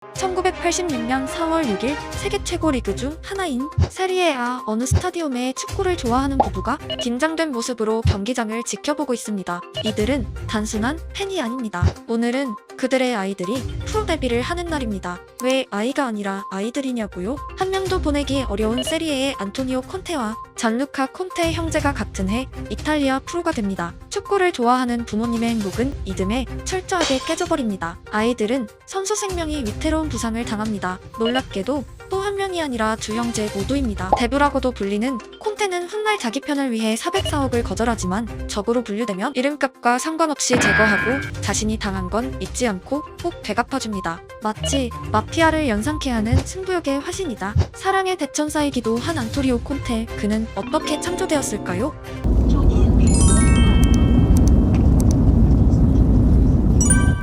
1986년 4월 6일 세계 최고 리그 중 하나인 세리에 A 어느 스타디움에 축구를 좋아하는 부부가 긴장된 모습으로 경기장을 지켜보고 있습니다. 이들은 단순한 팬이 아닙니다. 오늘은 그들의 아이들이 프로 데뷔를 하는 날입니다. 왜 아이가 아니라 아이들이냐고요? 한 명도 보내기 어려운 세리에의 안토니오 콘테와 잔루카 콘테 형제가 같은 해 이탈리아 프로가 됩니다. 축구를 좋아하는 부모님의 행복은 이듬해 철저하게 깨져버립니다. 아이들은 선수 생명이 위태로운 부상을 당합니다. 놀랍게도 또 한 명이 아니라 두 형제 모두입니다. 데브라고도 불리는 콘테는 훗날 자기 편을 위해 404억을 거절하지만 적으로 분류되면 이름값과 상관없이 제거하고 자신이 당한 건 잊지 않고 꼭 되갚아줍니다. 마치 마피아를 연상케 하는 승부욕의 화신이다. 사랑의 대천사이기도 한 안토니오 콘테, 그는 어떻게 창조되었을까요?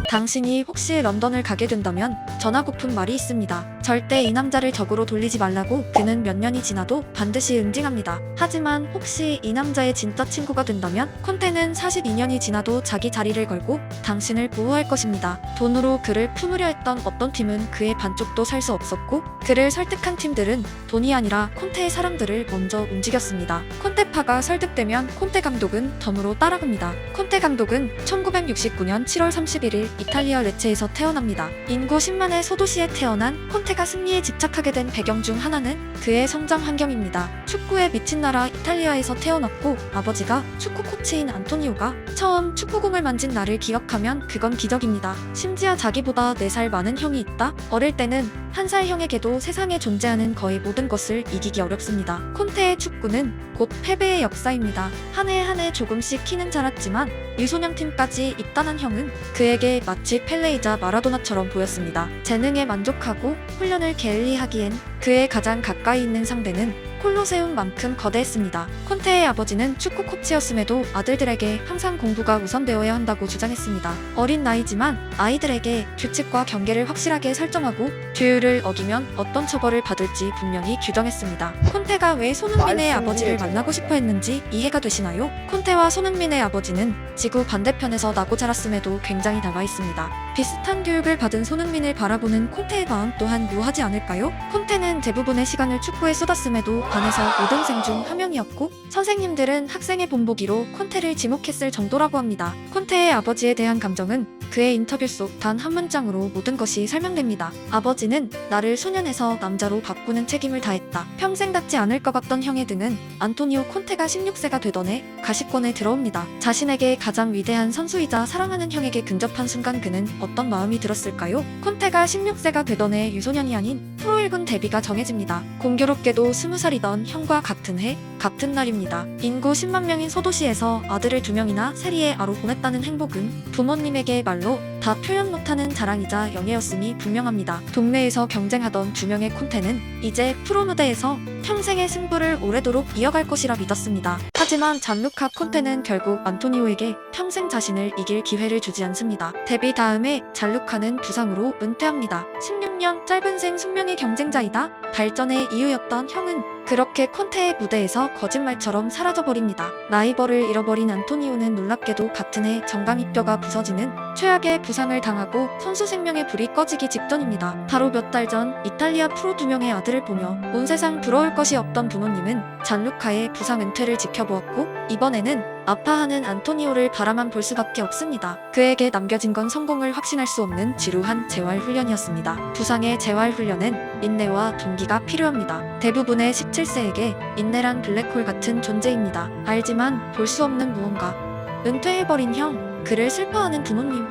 당신이 혹시 런던을 가게 된다면 전하고픈 말이 있습니다. 절대 이 남자를 적으로 돌리지 말라고. 그는 몇 년이 지나도 반드시 응징합니다. 하지만 혹시 이 남자의 진짜 친구가 된다면 콘테는 42년이 지나도 자기 자리를 걸고 당신을 보호할 것입니다. 돈으로 그를 품으려 했던 어떤 팀은 그의 반쪽도 살 수 없었고, 그를 설득한 팀들은 돈이 아니라 콘테의 사람들을 먼저 움직였습니다. 콘테파가 설득되면 콘테 감독은 덤으로 따라갑니다. 콘테 감독은 1969년 7월 31일 이탈리아 레체에서 태어납니다. 인구 10만의 소도시에 태어난 콘테가 승리에 집착하게 된 배경 중 하나는 그의 성장 환경입니다. 축구에 미친 나라 이탈리아에서 태어났고, 아버지가 축구 코치인 안토니오가 처음 축구공을 만진 날을 기억하면 그건 기적입니다. 심지어 자기보다 4살 많은 형이 있다? 어릴 때는 1살 형에게도 세상에 존재하는 거의 모든 것을 이기기 어렵습니다. 콘테의 축구는 곧 패배의 역사입니다. 한 해 한 해 조금씩 키는 자랐지만 유소년팀까지 입단한 형은 그에게 마치 펠레이자 마라도나처럼 보였습니다. 재능에 만족하고 훈련을 게을리하기엔 그의 가장 가까이 있는 상대는 콜로세움만큼 거대했습니다. 콘테의 아버지는 축구 코치였음에도 아들들에게 항상 공부가 우선되어야 한다고 주장했습니다. 어린 나이지만 아이들에게 규칙과 경계를 확실하게 설정하고 규율을 어기면 어떤 처벌을 받을지 분명히 규정했습니다. 콘테가 왜 손흥민의 아버지를 만나고 싶어 했는지 이해가 되시나요? 콘테와 손흥민의 아버지는 지구 반대편에서 나고 자랐음에도 굉장히 닮아 있습니다. 비슷한 교육을 받은 손흥민을 바라보는 콘테의 마음 또한 묘하지 않을까요? 콘테는 대부분의 시간을 축구에 쏟았음에도 반에서 5등생 중 한 명이었고, 선생님들은 학생의 본보기로 콘테를 지목했을 정도라고 합니다. 콘테의 아버지에 대한 감정은 그의 인터뷰 속 단 한 문장으로 모든 것이 설명됩니다. 아버지는 나를 소년에서 남자로 바꾸는 책임을 다했다. 평생 닿지 않을 것 같던 형의 등은 안토니오 콘테가 16세가 되던 해 가시권에 들어옵니다. 자신에게 가장 위대한 선수이자 사랑하는 형에게 근접한 순간 그는 어떤 마음이 들었을까요? 콘테가 16세가 되던 해 유소년이 아닌 프로 1군 데뷔가 정해집니다. 공교롭게도 20살이던 형과 같은 해 같은 날입니다. 인구 10만 명인 소도시에서 아들을 2명이나 세리에 A로 보냈다는 행복은 부모님에게 말로 다 표현 못하는 자랑이자 영예였음이 분명합니다. 동네에서 경쟁하던 2명의 콘테는 이제 프로 무대에서 평생의 승부를 오래도록 이어갈 것이라 믿었습니다. 하지만 잔루카 콘테는 결국 안토니오에게 평생 자신을 이길 기회를 주지 않습니다. 데뷔 다음에 잔루카는 부상으로 은퇴합니다. 16년 짧은 생 숙명의 경쟁자이다 발전의 이유였던 형은 그렇게 콘테의 무대에서 거짓말처럼 사라져버립니다. 라이벌을 잃어버린 안토니오는 놀랍게도 같은 해 정강이뼈가 부서지는 최악의 부상을 당하고 선수 생명의 불이 꺼지기 직전입니다. 바로 몇 달 전 이탈리아 프로 2명의 아들을 보며 온 세상 부러울 것이 없던 부모님은 잔루카의 부상 은퇴를 지켜보았고, 이번에는 아파하는 안토니오를 바라만 볼 수밖에 없습니다. 그에게 남겨진 건 성공을 확신할 수 없는 지루한 재활훈련이었습니다. 부상의 재활훈련엔 인내와 동기가 필요합니다. 대부분의 17세에게 인내란 블랙홀 같은 존재입니다. 알지만 볼 수 없는 무언가. 은퇴해버린 형, 그를 슬퍼하는 부모님.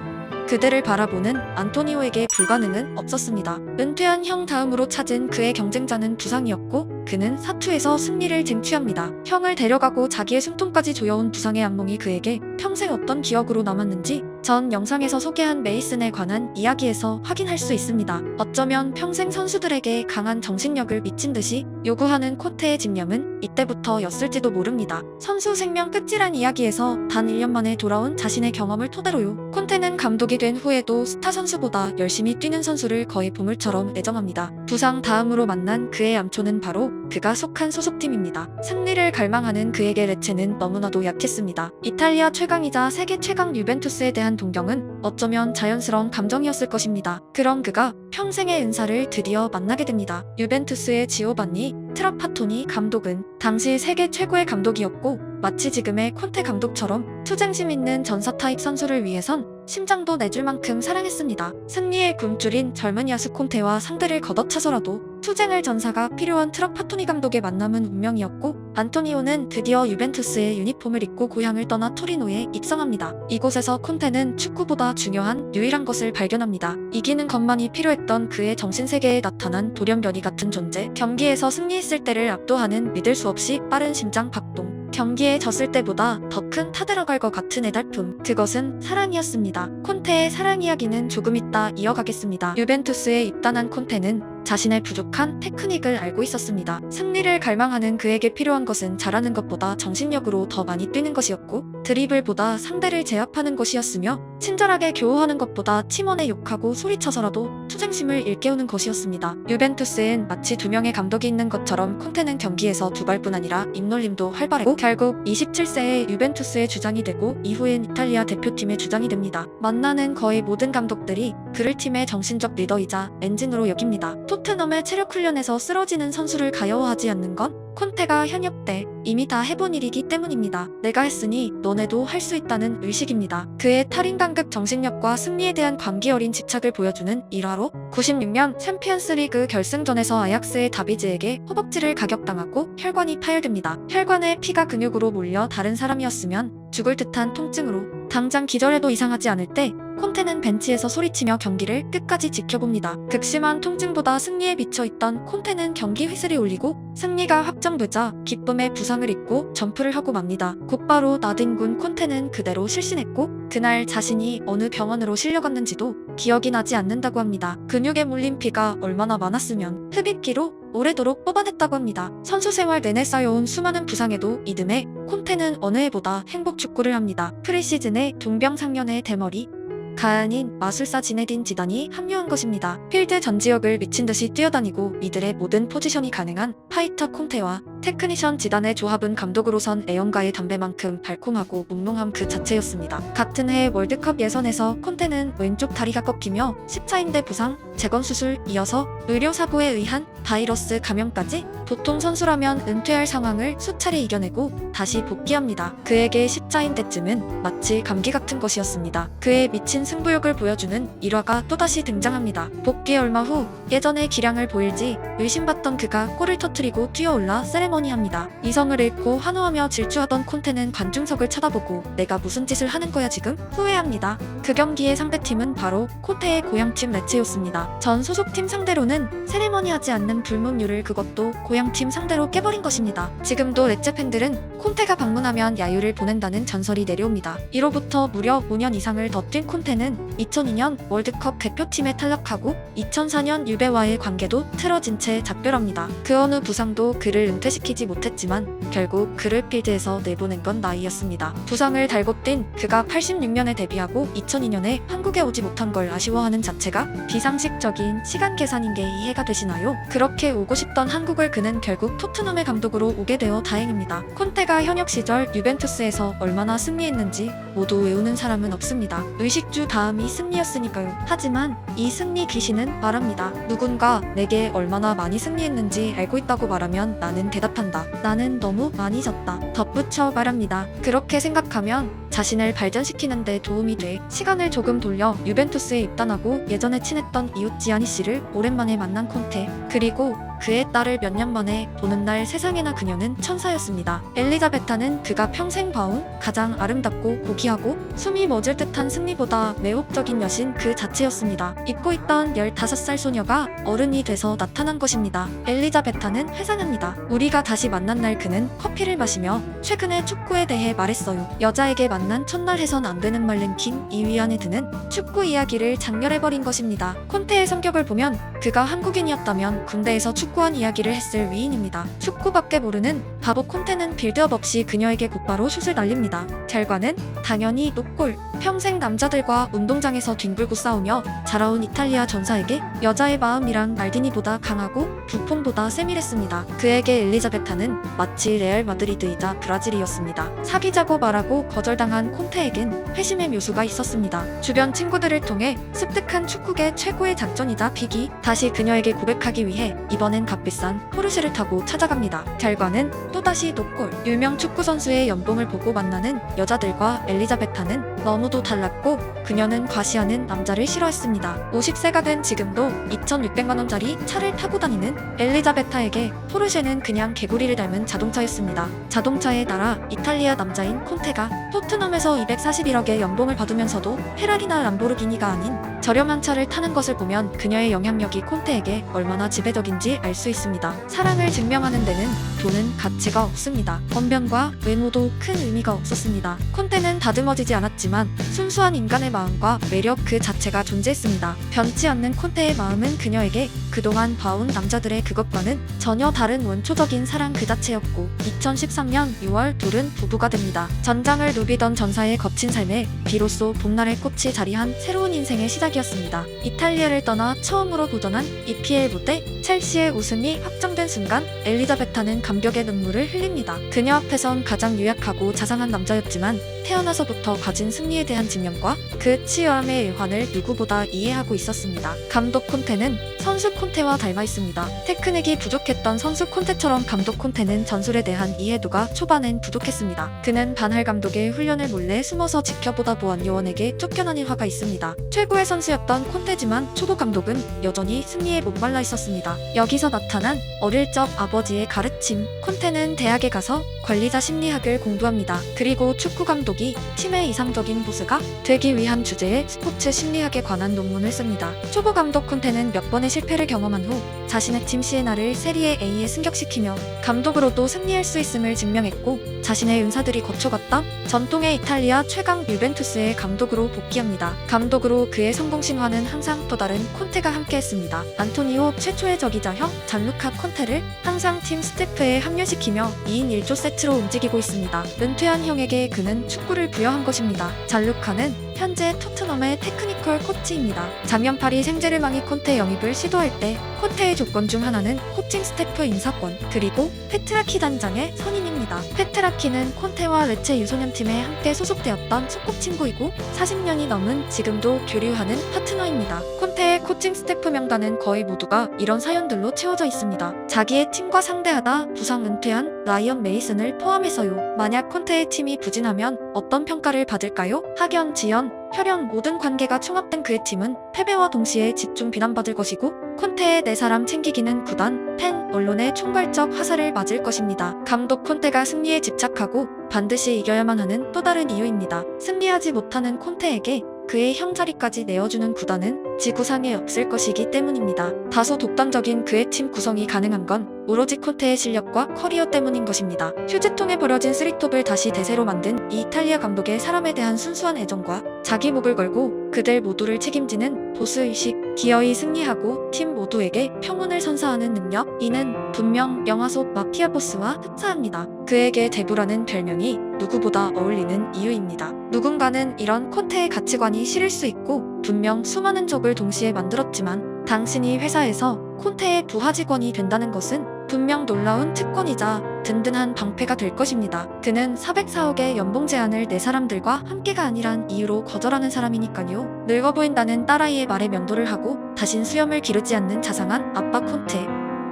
그들을 바라보는 안토니오에게 불가능은 없었습니다. 은퇴한 형 다음으로 찾은 그의 경쟁자는 부상이었고, 그는 사투에서 승리를 쟁취합니다. 형을 데려가고 자기의 숨통까지 조여온 부상의 악몽이 그에게 평생 어떤 기억으로 남았는지 전 영상에서 소개한 메이슨에 관한 이야기에서 확인할 수 있습니다. 어쩌면 평생 선수들에게 강한 정신력을 미친 듯이 요구하는 콘테의 집념은 이때부터였을지도 모릅니다. 선수 생명 끝이란 이야기에서 단 1년 만에 돌아온 자신의 경험을 토대로요. 콘테는 감독이 된 후에도 스타 선수보다 열심히 뛰는 선수를 거의 보물처럼 애정합니다. 부상 다음으로 만난 그의 암초는 바로 그가 속한 소속팀입니다. 승리를 갈망하는 그에게 레체는 너무나도 약했습니다. 이탈리아 최강이자 세계 최강 유벤투스에 대한 동경은 어쩌면 자연스러운 감정이었을 것입니다. 그런 그가 평생의 은사를 드디어 만나게 됩니다. 유벤투스의 지오반니 트라파토니 감독은 당시 세계 최고의 감독이었고 마치 지금의 콘테 감독처럼 투쟁심 있는 전사 타입 선수를 위해선 심장도 내줄 만큼 사랑했습니다. 승리의 굶주린 젊은 야수 콘테와 상대를 걷어차서라도 투쟁할 전사가 필요한 트라파토니 감독의 만남은 운명이었고 안토니오는 드디어 유벤투스의 유니폼을 입고 고향을 떠나 토리노에 입성합니다. 이곳에서 콘테는 축구보다 중요한 유일한 것을 발견합니다. 이기는 것만이 필요했던 그의 정신세계에 나타난 돌연변이 같은 존재. 경기에서 승리했을 때를 압도하는 믿을 수 없이 빠른 심장 박동. 경기에 졌을 때보다 더 큰 타들어갈 것 같은 애달픔. 그것은 사랑이었습니다. 콘테의 사랑 이야기는 조금 이따 이어가겠습니다. 유벤투스에 입단한 콘테는 자신의 부족한 테크닉을 알고 있었습니다. 승리를 갈망하는 그에게 필요한 것은 잘하는 것보다 정신력으로 더 많이 뛰는 것이었고 드리블보다 상대를 제압하는 것이었으며 친절하게 교호하는 것보다 팀원에 욕하고 소리쳐서라도 투쟁심을 일깨우는 것이었습니다. 유벤투스엔 마치 두 명의 감독이 있는 것처럼 콘테는 경기에서 두 발뿐 아니라 입놀림도 활발했고 결국 27세에 유벤투스의 주장이 되고 이후엔 이탈리아 대표팀의 주장이 됩니다. 만나는 거의 모든 감독들이 그를 팀의 정신적 리더이자 엔진으로 여깁니다. 토트넘의 체력 훈련에서 쓰러지는 선수를 가여워하지 않는 건 콘테가 현역 때 이미 다 해본 일이기 때문입니다. 내가 했으니 너네도 할 수 있다는 의식입니다. 그의 탈인간급 정신력과 승리에 대한 광기 어린 집착을 보여주는 일화로 96년 챔피언스 리그 결승전에서 아약스의 다비즈에게 허벅지를 가격당하고 혈관이 파열됩니다. 혈관에 피가 근육으로 몰려 다른 사람이었으면 죽을 듯한 통증으로 당장 기절해도 이상하지 않을 때 콘테는 벤치에서 소리치며 경기를 끝까지 지켜봅니다. 극심한 통증보다 승리에 미쳐있던 콘테는 경기 휘슬이 울리고 승리가 확정되자 기쁨의 부상을 입고 점프를 하고 맙니다. 곧바로 나뒹군 콘테는 그대로 실신했고 그날 자신이 어느 병원으로 실려갔는지도 기억이 나지 않는다고 합니다. 근육에 물린 피가 얼마나 많았으면 흡입기로 오래도록 뽑아냈다고 합니다. 선수 생활 내내 쌓여온 수많은 부상에도 이듬해 콘테는 어느 해보다 행복 축구를 합니다. 프리시즌에 동병상련의 대머리 가야닌 마술사 지네딘 지단이 합류한 것입니다. 필드 전 지역을 미친듯이 뛰어다니고 이들의 모든 포지션이 가능한 파이터 콘테와 테크니션 지단의 조합은 감독으로선 애연가의 담배만큼 달콤하고 몽롱함 그 자체였습니다. 같은 해 월드컵 예선에서 콘테는 왼쪽 다리가 꺾이며 십자인대 부상, 재건수술 이어서 의료사고에 의한 바이러스 감염까지 보통 선수라면 은퇴할 상황을 수차례 이겨내고 다시 복귀합니다. 그에게 십자인대쯤은 마치 감기 같은 것이었습니다. 그의 미친 승부욕을 보여주는 일화가 또다시 등장합니다. 복귀 얼마 후 예전의 기량을 보일지 의심받던 그가 골을 터뜨리고 뛰어올라 세레머니합니다. 이성을 잃고 환호하며 질주하던 콘테는 관중석을 쳐다보고 내가 무슨 짓을 하는 거야 지금? 후회합니다. 그 경기의 상대팀은 바로 콘테의 고향팀 레체였습니다. 전 소속팀 상대로는 세레머니하지 않는 불문율을 그것도 고향팀 상대로 깨버린 것입니다. 지금도 레체 팬들은 콘테가 방문하면 야유를 보낸다는 전설이 내려옵니다. 이로부터 무려 5년 이상을 더 뛴 콘테는 2002년 월드컵 대표팀에 탈락하고 2004년 유베와의 관계도 틀어진 채 작별합니다. 그 어느 부상도 그를 은퇴시키지 못했지만 결국 그를 필드에서 내보낸 건 나이였습니다. 부상을 달고 뛴 그가 86년에 데뷔하고 2002년에 한국에 오지 못한 걸 아쉬워하는 자체가 비상식적인 시간 계산인 게 이해가 되시나요? 그렇게 오고 싶던 한국을 그는 결국 토트넘의 감독으로 오게 되어 다행입니다. 콘테가 현역 시절 유벤투스에서 얼마나 승리했는지 모두 외우는 사람은 없습니다. 의식주 다음이 승리였으니까요. 하지만 이 승리 귀신은 말합니다. 누군가 내게 얼마나 많이 승리했는지 알고 있다고 말하면 나는 대답한다. 나는 너무 많이 졌다. 덧붙여 말합니다. 그렇게 생각하면 자신을 발전시키는 데 도움이 돼 시간을 조금 돌려 유벤투스에 입단하고 예전에 친했던 이웃 지아니 씨를 오랜만에 만난 콘테, 그리고 그의 딸을 몇 년 만에 보는 날 세상에나 그녀는 천사였습니다. 엘리자베타는 그가 평생 봐온 가장 아름답고 고귀하고 숨이 멎을 듯한 승리보다 매혹적인 여신 그 자체였습니다. 잊고 있던 15살 소녀가 어른이 돼서 나타난 것입니다. 엘리자베타는 회상합니다. 우리가 다시 만난 날 그는 커피를 마시며 최근의 축구에 대해 말했어요. 여자에게 만난 첫날 해선 안 되는 말 랭킹 2위 안에 드는 축구 이야기를 장렬해버린 것입니다. 콘테의 성격을 보면 그가 한국인이었다면 군대에서 축구한 이야기를 했을 위인입니다. 축구밖에 모르는 바보 콘테는 빌드업 없이 그녀에게 곧바로 슛을 날립니다. 결과는 당연히 노골. 평생 남자들과 운동장에서 뒹굴고 싸우며 자라온 이탈리아 전사에게 여자의 마음이란 말디니보다 강하고 부폰보다 세밀했습니다. 그에게 엘리자베타는 마치 레알 마드리드이자 브라질이었습니다. 사귀자고 말하고 거절당한 콘테에겐 회심의 묘수가 있었습니다. 주변 친구들을 통해 습득한 축구계 최고의 작전이자 픽이 다시 그녀에게 고백하기 위해 이번엔 값비싼 포르쉐를 타고 찾아갑니다. 결과는 또다시 노골. 유명 축구 선수의 연봉을 보고 만나는 여자들과 엘리자베타는 너무도 달랐고 그녀는 과시하는 남자를 싫어했습니다. 50세가 된 지금도 2,600만원짜리 차를 타고 다니는 엘리자베타에게 포르쉐는 그냥 개구리를 닮은 자동차였습니다. 자동차의 나라 이탈리아 남자인 콘테가 토트넘에서 241억의 연봉을 받으면서도 페라리나 람보르기니가 아닌 저렴한 차를 타는 것을 보면 그녀의 영향력이 콘테에게 얼마나 지배적인지 알 수 있습니다. 사랑을 증명하는 데는 돈은 가치가 없습니다. 언변과 외모도 큰 의미가 없었습니다. 콘테는 다듬어지지 않았지만 순수한 인간의 마음과 매력 그 자체가 존재했습니다. 변치 않는 콘테의 마음은 그녀에게 그동안 봐온 남자들의 그것과는 전혀 다른 원초적인 사랑 그 자체였고 2013년 6월 둘은 부부가 됩니다. 전장을 누비던 전사의 거친 삶에 비로소 봄날의 꽃이 자리한 새로운 인생의 시작이었습니다. 이탈리아를 떠나 처음으로 도전한 EPL 무대 첼시의 우승이 확정된 순간 엘리자베타는 감격의 눈물을 흘립니다. 그녀 앞에선 가장 유약하고 자상한 남자였지만 태어나서부터 가진 승리에 대한 집념과 그 치유함의 일환을 누구보다 이해하고 있었습니다. 감독 콘테는 선수 콘테와 닮아 있습니다. 테크닉이 부족했던 선수 콘테처럼 감독 콘테는 전술에 대한 이해도가 초반엔 부족했습니다. 그는 반할 감독의 훈련을 몰래 숨어서 지켜보다 보안 요원에게 쫓겨난 일화가 있습니다. 최고의 선수였던 콘테지만 초보 감독은 여전히 승리에 목말라 있었습니다. 여기서 나타난 어릴 적 아버지의 가르침. 콘테는 대학에 가서 관리자 심리학을 공부합니다. 그리고 축구 감독이 팀의 이상적인 보스가 되기 위한 주제의 스포츠 심리학에 관한 논문을 씁니다. 초보 감독 콘테는 몇 번의 실패를 경험한 후 자신의 팀 시에나를 세리에 A에 승격시키며 감독으로도 승리할 수 있음을 증명했고 자신의 은사들이 거쳐갔던 전통의 이탈리아 최강 유벤투스의 감독으로 복귀합니다. 감독으로 그의 성공 신화는 항상 또 다른 콘테가 함께했습니다. 안토니오 최초의 적이자 형 잔루카 콘테를 항상 팀 스태프에 합류시키며 2인 1조 세트로 움직이고 있습니다. 은퇴한 형에게 그는 축구를 부여한 것입니다. 잔루카는 현재 토트넘의 테크니컬 코치입니다. 작년 파리 생제르맹이 콘테 영입을 시도할 때 콘테의 조건 중 하나는 코칭 스태프 인사권 그리고 페트라키 단장의 선임입니다. 페트라키는 콘테와 레체 유소년팀에 함께 소속되었던 소꿉친구이고 40년이 넘은 지금도 교류하는 파트너입니다. 콘테의 코칭 스태프 명단은 거의 모두가 이런 사연들로 채워져 있습니다. 자기의 팀과 상대하다 부상 은퇴한 라이언 메이슨을 포함해서요. 만약 콘테의 팀이 부진하면 어떤 평가를 받을까요? 학연, 지연, 혈연 모든 관계가 총합된 그의 팀은 패배와 동시에 집중 비난받을 것이고 콘테의 네 사람 챙기기는 구단, 팬, 언론의 총괄적 화살을 맞을 것입니다. 감독 콘테가 승리에 집착하고 반드시 이겨야만 하는 또 다른 이유입니다. 승리하지 못하는 콘테에게 그의 형자리까지 내어주는 구단은 지구상에 없을 것이기 때문입니다. 다소 독단적인 그의 팀 구성이 가능한 건 오로지 콘테의 실력과 커리어 때문인 것입니다. 휴지통에 버려진 쓰리톱을 다시 대세로 만든 이 이탈리아 감독의 사람에 대한 순수한 애정과 자기 목을 걸고 그들 모두를 책임지는 보스의식, 기어이 승리하고 팀 모두에게 평온을 선사하는 능력, 이는 분명 영화 속 마피아 보스와 흡사합니다. 그에게 데브라는 별명이 누구보다 어울리는 이유입니다. 누군가는 이런 콘테의 가치관이 싫을 수 있고 분명 수많은 적을 동시에 만들었지만 당신이 회사에서 콘테의 부하 직원이 된다는 것은 분명 놀라운 특권이자 든든한 방패가 될 것입니다. 그는 404억의 연봉 제한을 내 사람들과 함께가 아니란 이유로 거절하는 사람이니까요. 늙어 보인다는 딸아이의 말에 면도를 하고 다신 수염을 기르지 않는 자상한 아빠 콘테.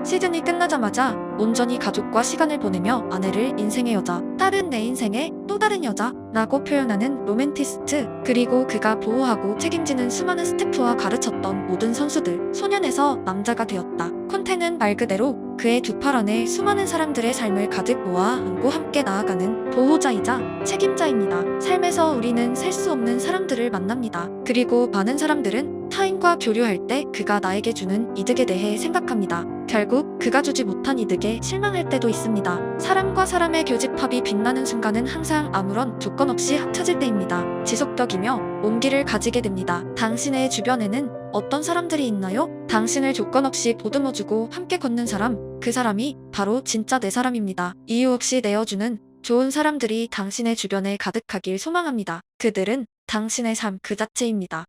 시즌이 끝나자마자 온전히 가족과 시간을 보내며 아내를 인생의 여자, 딸은 내 인생의 또 다른 여자 라고 표현하는 로맨티스트. 그리고 그가 보호하고 책임지는 수많은 스태프와 가르쳤던 모든 선수들, 소년에서 남자가 되었다. 콘테는 말 그대로 그의 두 팔 안에 수많은 사람들의 삶을 가득 모아 안고 함께 나아가는 보호자이자 책임자입니다. 삶에서 우리는 셀 수 없는 사람들을 만납니다. 그리고 많은 사람들은 타인과 교류할 때 그가 나에게 주는 이득에 대해 생각합니다. 결국 그가 주지 못한 이득에 실망할 때도 있습니다. 사람과 사람의 교집합이 빛나는 순간은 항상 아무런 조건 없이 합쳐질 때입니다. 지속적이며 온기를 가지게 됩니다. 당신의 주변에는 어떤 사람들이 있나요? 당신을 조건 없이 보듬어주고 함께 걷는 사람, 그 사람이 바로 진짜 내 사람입니다. 이유 없이 내어주는 좋은 사람들이 당신의 주변에 가득하길 소망합니다. 그들은 당신의 삶 그 자체입니다.